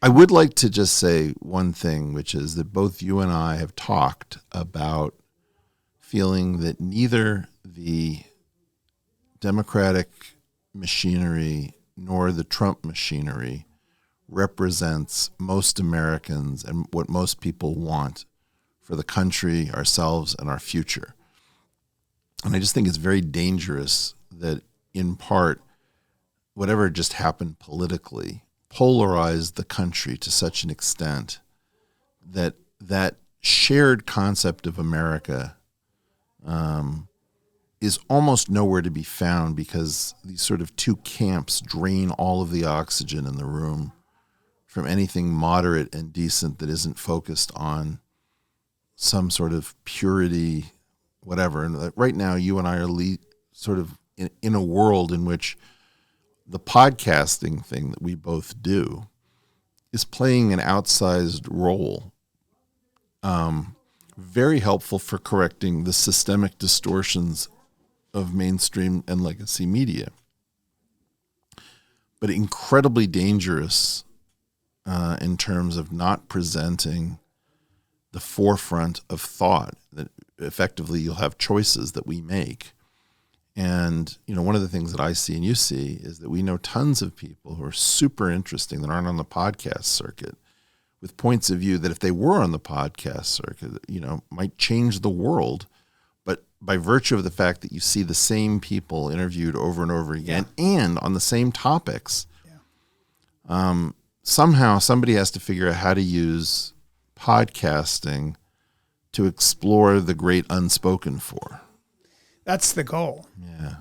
I would like to just say one thing, which is that both you and I have talked about feeling that neither the Democratic machinery nor the Trump machinery represents most Americans and what most people want for the country, ourselves, and our future. And I just think it's very dangerous that, in part, whatever just happened politically polarized the country to such an extent that that shared concept of America is almost nowhere to be found, because these sort of two camps drain all of the oxygen in the room from anything moderate and decent that isn't focused on some sort of purity, whatever. And right now, you and I are sort of in a world in which the podcasting thing that we both do is playing an outsized role, very helpful for correcting the systemic distortions of mainstream and legacy media, but incredibly dangerous in terms of not presenting the forefront of thought, that effectively you'll have choices that we make. And, one of the things that I see and you see is that we know tons of people who are super interesting that aren't on the podcast circuit, with points of view that if they were on the podcast circuit, might change the world. But by virtue of the fact that you see the same people interviewed over and over again and on the same topics, somehow somebody has to figure out how to use podcasting to explore the great unspoken for. That's the goal. Yeah.